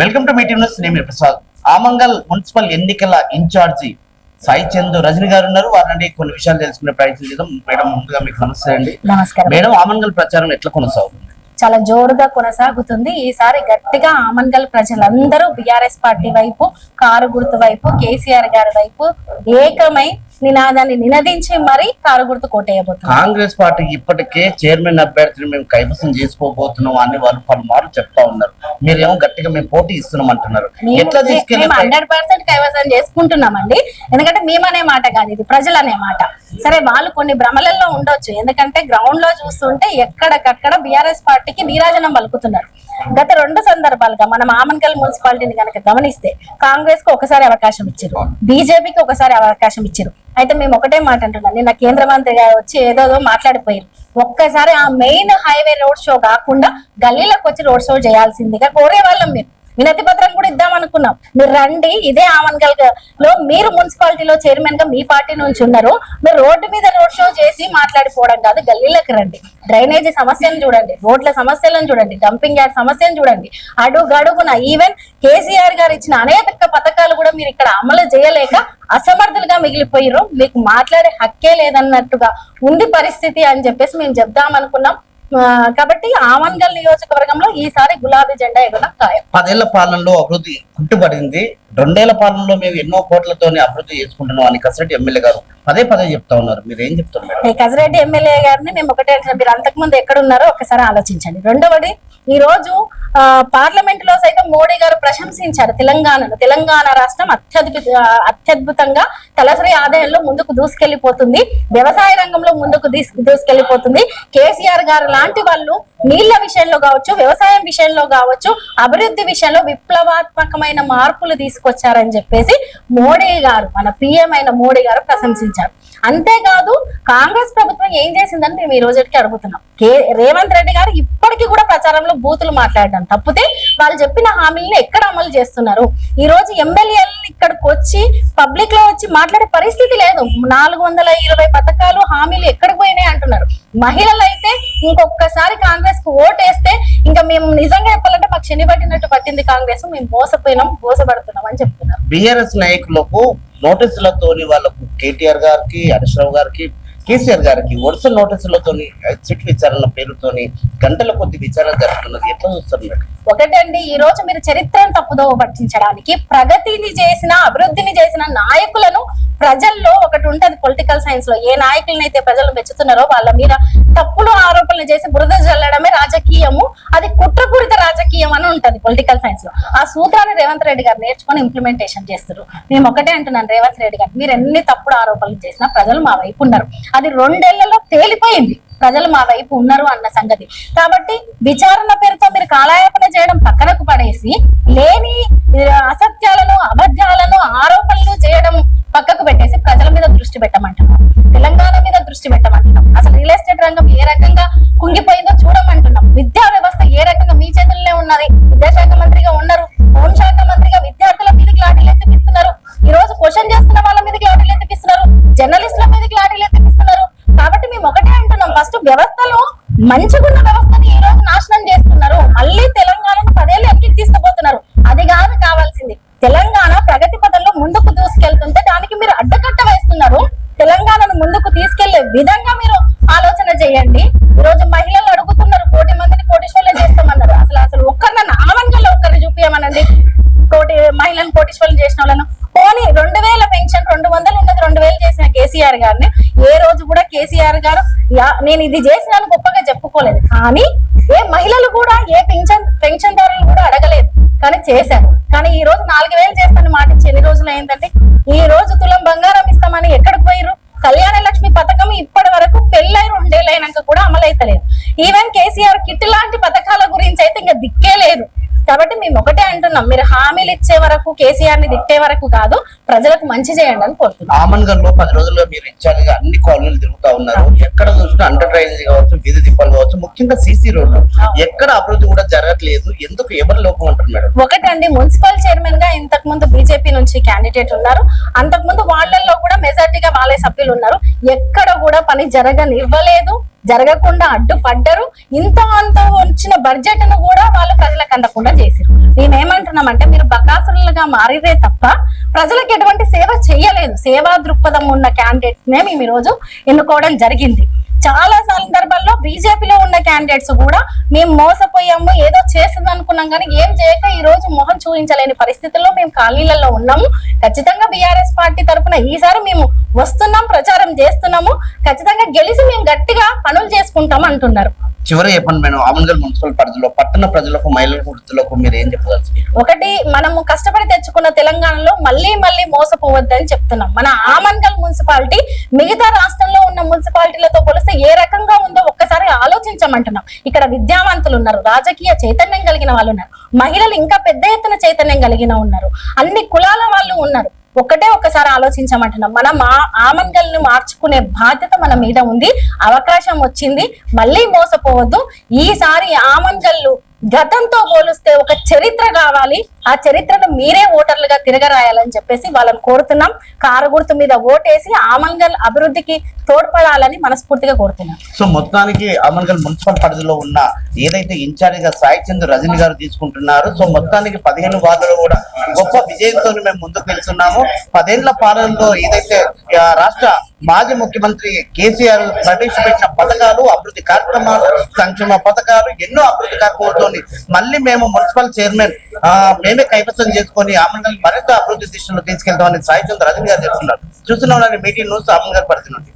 Welcome to meeting news. నేను Prasad. Amangal municipal ఎన్నికల incharge Sai Chand Rajani గారు ఉన్నారు. వారిని కొన్ని విషయాలు తెలుసుకునే ప్రయత్నం చేద్దాం. మేడం, ముందుగా మీకు నమస్తే అండి. నమస్కారం మేడం, ఆమంగల్ ప్రచారం ఎట్లా కొనసాగుతుంది? చాలా జోరుగా కొనసాగుతుంది. ఈసారి గట్టిగా ఆమన్గల్ ప్రజలందరూ బీఆర్ఎస్ పార్టీ వైపు, కారు గుర్తు వైపు, కేసీఆర్ గారి వైపు ఏకమై నినాదాన్ని నినదించి మరీ కారు గుర్తు కోటేయబోతున్నారు. కాంగ్రెస్ పార్టీకి ఇప్పటికే చైర్మన్ అభ్యర్థిని మేము కైవసం చేసుకోబోతున్నాం అని వాళ్ళు పలుమార్లు చెప్తా ఉన్నారు. మీరేమో గట్టిగా మేము పోటీ ఇస్తున్నాం అంటున్నారు. ఎట్లా తీసుకెళ్ళి 100% కైవసం చేసుకుంటున్నామండి. ఎందుకంటే మేమనే మాట కాదు, ఇది ప్రజలు అనే మాట. సరే, వాళ్ళు కొన్ని భ్రమలలో ఉండొచ్చు. ఎందుకంటే గ్రౌండ్ లో చూస్తుంటే ఎక్కడికక్కడ బీఆర్ఎస్ పార్టీకి నీరాజనం పలుకుతున్నారు. గత 2 సందర్భాలుగా మనం ఆమన్గల్ మున్సిపాలిటీని కనుక గమనిస్తే కాంగ్రెస్ కు ఒకసారి అవకాశం ఇచ్చారు, బీజేపీకి ఒకసారి అవకాశం ఇచ్చారు. అయితే మేము ఒకటే మాట అంటున్నాం, నిన్న కేంద్ర మంత్రి గారు వచ్చి ఏదో మాట్లాడిపోయారు. ఒక్కసారి ఆ మెయిన్ హైవే రోడ్ షో కాకుండా గల్లీలకు వచ్చి రోడ్ షో చేయాల్సిందిగా కోరే వాళ్ళం. మీరు వినతి పత్రం కూడా ఇద్దాం అనుకున్నాం. మీరు రండి, ఇదే ఆమన్గల్ లో మీరు మున్సిపాలిటీలో చైర్మన్ గా మీ పార్టీ నుంచి ఉన్నారు. మీరు రోడ్డు మీద రోడ్ షో చేసి మాట్లాడిపోవడం కాదు, గల్లీలకు రండి. డ్రైనేజీ సమస్యను చూడండి, రోడ్ల సమస్యలను చూడండి, డంపింగ్ యార్డ్ సమస్యను చూడండి. అడుగడుగున ఈవెన్ కేసీఆర్ గారు ఇచ్చిన అనేక పథకాలు కూడా మీరు ఇక్కడ అమలు చేయలేక అసమర్థులుగా మిగిలిపోయారు. మీకు మాట్లాడే హక్కే లేదన్నట్టుగా ఉంది పరిస్థితి అని చెప్పేసి మేము చెప్దాం అనుకున్నాం. కాబట్టి ఆమన్గల్ నియోజకవర్గంలో ఈసారి గులాబీ జెండా ఎగరడం ఖాయం. 10 ఏళ్ల పాలనలో అభివృద్ధి కుంటుపడింది. 2 ఏళ్ల పాలనలో మేము ఎన్నో కోట్లతోనే అభివృద్ధి చేసుకుంటున్నాం అని కసిరెడ్డి ఎమ్మెల్యే గారు పదే చెప్తా ఉన్నారు. మీరు ఏం చెప్తున్నారు? కసిరెడ్డి ఎమ్మెల్యే గారిని మేము ఒకటే, మీరు అంతకుముందు ఎక్కడున్నారో ఒకసారి ఆలోచించండి. రెండవది, ఈ రోజు పార్లమెంట్ లో సైతం మోడీ గారు ప్రశంసించారు తెలంగాణను. తెలంగాణ రాష్ట్రం అత్యద్భుతంగా తలసరి ఆదాయంలో ముందుకు దూసుకెళ్లిపోతుంది, వ్యవసాయ రంగంలో ముందుకు దూసుకెళ్లిపోతుంది. కేసీఆర్ గారు లాంటి వాళ్ళు నీళ్ల విషయంలో కావచ్చు, వ్యవసాయం విషయంలో కావచ్చు, అభివృద్ధి విషయంలో విప్లవాత్మకమైన మార్పులు తీసుకొచ్చారని చెప్పేసి మోడీ గారు, మన పిఎం అయిన మోడీ గారు ప్రశంసించారు. అంతేకాదు, కాంగ్రెస్ ప్రభుత్వం ఏం చేసిందని మేము ఈ రోజుకి అడుగుతున్నాం. రేవంత్ రెడ్డి గారు ఇప్పటికీ కూడా ప్రచారంలో బూతులు మాట్లాడడం తప్పితే వాళ్ళు చెప్పిన హామీలను ఎక్కడ అమలు చేస్తున్నారు? ఈ రోజు ఎమ్మెల్యేలు ఇక్కడికి వచ్చి పబ్లిక్ లో వచ్చి మాట్లాడే పరిస్థితి లేదు. 420 పథకాలు, హామీలు ఎక్కడికి పోయినాయి అంటున్నారు. మహిళలు అయితే ఇంకొకసారి కాంగ్రెస్ కు ఓటేస్తే ఇంకా మేము నిజంగా చెప్పాలంటే మాకు శని పట్టినట్టు పట్టింది కాంగ్రెస్, మేము మోసపడుతున్నాం అని చెప్తున్నారు. బీఆర్ఎస్ నాయకులకు నోటీసులతోని వాళ్ళకు కేటీఆర్ గారికి, హరీష్ రావు గారికి, కేసీఆర్ గారికి వరుస నోటీసులతోని సిట్ విచారణ పేరుతోని గంటల కొద్ది విచారణ జరుగుతున్నది. ఎట్లా చూస్తున్నారు? ఒకటండి, ఈ రోజు మీరు చరిత్రను తప్పుదోవ పట్టించడానికి, ప్రగతిని చేసిన, అభివృద్ధిని చేసిన నాయకులను ప్రజల్లో ఒకటి ఉంటది పొలిటికల్ సైన్స్ లో, ఏ నాయకులనైతే ప్రజలు మెచ్చుతున్నారో వాళ్ళ మీద తప్పులు ఆరోపణలు చేసి బురద జల్లడమే రాజకీయము, అది కుట్రపూరిత రాజకీయం అని ఉంటది పొలిటికల్ సైన్స్ లో. ఆ సూత్రాన్ని రేవంత్ రెడ్డి గారు నేర్చుకొని ఇంప్లిమెంటేషన్ చేస్తారు. మేము ఒకటే అంటున్నాను, రేవంత్ రెడ్డి గారు మీరు ఎన్ని తప్పుడు ఆరోపణలు చేసినా ప్రజలు మా వైపు ఉన్నారు. అది 2 ఏళ్లలో తేలిపోయింది, ప్రజలు మా వైపు ఉన్నారు అన్న సంగతి. కాబట్టి విచారణ పేరుతో మీరు కాలయాపన చేయడం పక్కనకు పడేసి, లేని అసత్యాలను, అబద్ధాలను, ఆరోపణలు చేయడం పక్కకు పెట్టేసి ప్రజల మీద దృష్టి పెట్టమంటున్నాం, తెలంగాణ మీద దృష్టి పెట్టమంటున్నాం. అసలు రియల్ ఎస్టేట్ రంగం ఏ రకంగా కుంగిపోయిందో చూడమంటున్నాం. విద్యా వ్యవస్థ ఏ రకంగా మీ చేతుల్లోనే ఉన్నది. విద్యాశాఖ మంత్రిగా ఉన్నారు, హోంశాఖ మంత్రిగా విద్యార్థుల మీదకి లాఠీలు ఎత్తిపిస్తున్నారు. ఈ రోజు క్వశ్చన్ చేస్తున్న వాళ్ళ మీదకి లాఠీలు ఎత్తిపిస్తున్నారు, జర్నలిస్టుల మీదకి లాఠీలు ఎత్తిపిస్తున్నారు. కాబట్టి మేము ఒకటే అంటున్నాం, ఫస్ట్ వ్యవస్థలో మంచిగున్న వ్యవస్థని ఈ రోజు నాశనం చేస్తున్నారు. మళ్ళీ తెలంగాణను 10 ఏళ్ళు ఎక్కి తీసుకుపోతున్నారు. అది కాదు కావాల్సింది. తెలంగాణ ప్రగతి పథంలో ముందుకు దూసుకెళ్తుంటే దానికి మీరు అడ్డకట్ట వేస్తున్నారు. తెలంగాణను ముందుకు తీసుకెళ్లే విధంగా మీరు ఆలోచన చేయండి. ఈ రోజు మహిళలు అడుగుతున్నారు, 1 కోటి మందిని కోటీశ్వరులు చేస్తామన్నారు. అసలు ఒక్కరిని ఆమన్గల్లో ఒక్కరిని చూపించమనండి, మహిళలను కోటీశ్వరులు చేసిన వాళ్ళను. పోనీ 2000 పెన్షన్ 200 ఉన్నది 2000 చేసిన కేసీఆర్ గారిని ఏ రోజు కూడా కేసీఆర్ గారు నేను ఇది చేసినాను గొప్పగా చెప్పుకోలేదు. కానీ ఏ మహిళలు కూడా, ఏ పెన్షన్దారులు కూడా అడగలేదు, కానీ చేశారు. కానీ ఈ రోజు 4000 చేస్తానని మాట ఇచ్చి ఎన్ని రోజులు అయిందండి? ఈ రోజు తులం బంగారం ఇస్తామని ఎక్కడికి పోయారు? కళ్యాణ లక్ష్మి పథకం ఇప్పటి వరకు పెళ్ళై 2 ఏళ్ళు అయినాక కూడా అమలైతలేదు. ఈవెన్ కేసీఆర్ కిట్ లాంటి పథకాల గురించి అయితే ఇంకా దిక్కే లేదు. కాబట్టి మేము ఒకటే అంటున్నాం, మీరు హామీలు ఇచ్చే వరకు, కేసీఆర్ ని తిట్టే వరకు కాదు, ప్రజలకు మంచి చేయండి అని కోరుతున్నాను. ఆమన్గల్లో 10 రోజులుగా మీరు ఇన్ఛార్జిగా అన్ని కాలనీలు తిరుగుతా ఉన్నారు. ఎక్కడ చూసినా అండర్ డ్రైనేజ్ కావచ్చు, వీధి దీపాలు కావచ్చు, ముఖ్యంగా సీసీ రోడ్లు ఎక్కడ అభివృద్ధి కూడా జరగట్లేదు. ఎందుకు, ఎవరి లోపం అంటారు మేడం? ఒకటండి, మున్సిపల్ చైర్మన్ గా ఇంతకు ముందు బీజేపీ నుంచి క్యాండిడేట్ ఉన్నారు. అంతకుముందు వాళ్ళల్లో కూడా మెజార్టీగా వాళ్ళే సభ్యులు ఉన్నారు. ఎక్కడ కూడా పని జరగనివ్వలేదు, జరగకుండా అడ్డుపడ్డరు. ఇంత అంత వచ్చిన బడ్జెట్ ను కూడా వాళ్ళు ప్రజలకు అందకుండా చేశారు. మేమేమంటున్నామంటే, మీరు బకాసురులుగా మారితే తప్ప ప్రజలకు ఎటువంటి సేవ చేయలేదు. సేవా దృక్పథం ఉన్న క్యాండిడేట్ నే మేము ఈ రోజు ఎన్నుకోవడం జరిగింది. చాలా సందర్భాల్లో బీజేపీలో ఉన్న క్యాండిడేట్స్ కూడా మేము మోసపోయాము, ఏదో చేస్తుంది అనుకున్నాం, కానీ ఏం చేయక ఈ రోజు మొహం చూపించలేని పరిస్థితుల్లో మేము ఖాళీలలో ఉన్నాము. ఖచ్చితంగా బీఆర్ఎస్ పార్టీ తరఫున ఈసారి మేము వస్తున్నాం, ప్రచారం చేస్తున్నాము. ఖచ్చితంగా గెలిచి మేము గట్టిగా పనులు చేసుకుంటాం అంటున్నారు. చివరి చెప్పండి మేడం, ఆమన్గల్ మున్సిపల్ పరిధిలో పట్టణ ప్రజలకు, మహిళల వృత్తులకు మీరు ఏం చెప్పదలుచుకున్నారు? ఒకటి, మనము కష్టపడి తెచ్చుకున్న తెలంగాణలో మళ్ళీ మోసపోవద్దని చెప్తున్నాం. మన ఆమన్గల్ మున్సిపాలిటీ మిగతా రాష్ట్రంలో ఉన్న మున్సిపాలిటీలతో పోలిస్తే ఏ రకంగా ఉందో ఒక్కసారి ఆలోచించమంటున్నాం. ఇక్కడ విద్యావంతులు ఉన్నారు, రాజకీయ చైతన్యం కలిగిన వాళ్ళు ఉన్నారు, మహిళలు ఇంకా పెద్ద ఎత్తున చైతన్యం కలిగిన ఉన్నారు, అన్ని కులాల వాళ్ళు ఉన్నారు. ఒకసారి ఆలోచించమంటున్నాం. మనం ఆమన్గల్ ను మార్చుకునే బాధ్యత మన మీద ఉంది. అవకాశం వచ్చింది, మళ్ళీ మోసపోవద్దు. ఈసారి ఆమన్గల్లు గతంతో పోలిస్తే ఒక చరిత్ర కావాలి. ఆ చరిత్రను మీరే ఓటర్లుగా తిరగరాయాలని చెప్పేసి వాళ్ళని కోరుతున్నాం. కారు గుర్తు మీద ఓటేసి ఆమన్గల్ అభివృద్ధికి తోడ్పడాలని మనస్ఫూర్తిగా కోరుతున్నాం. సో మొత్తానికి ఆమన్గల్ మున్సిపల్ పరిధిలో ఉన్న ఏదైతే ఇన్ఛార్జిగా సాయి చంద్ర రజని గారు తీసుకుంటున్నారు, సో మొత్తానికి 15 వార్డులు కూడా గొప్ప విజయంతో మేము ముందుకు వెళ్తున్నాము. 10 ఏళ్ల పాలనలో ఏదైతే రాష్ట్ర మాజీ ముఖ్యమంత్రి కేసీఆర్ ప్రవేశపెట్టిన పథకాలు, అభివృద్ధి కార్యక్రమాలు, సంక్షేమ పథకాలు, ఎన్నో అభివృద్ధి కార్యక్రమాలతో మళ్ళీ మేము మున్సిపల్ చైర్మన్ మేమే కైవసం చేసుకొని ఆమన్గల్ మరింత అభివృద్ధి దిశలో తీసుకెళ్తామని సాయి చంద్ర రజని గారు చెప్తున్నారు. చూస్తున్నాం మీటింగ్ న్యూస్ ఆమన్గల్ పరిధి నుండి.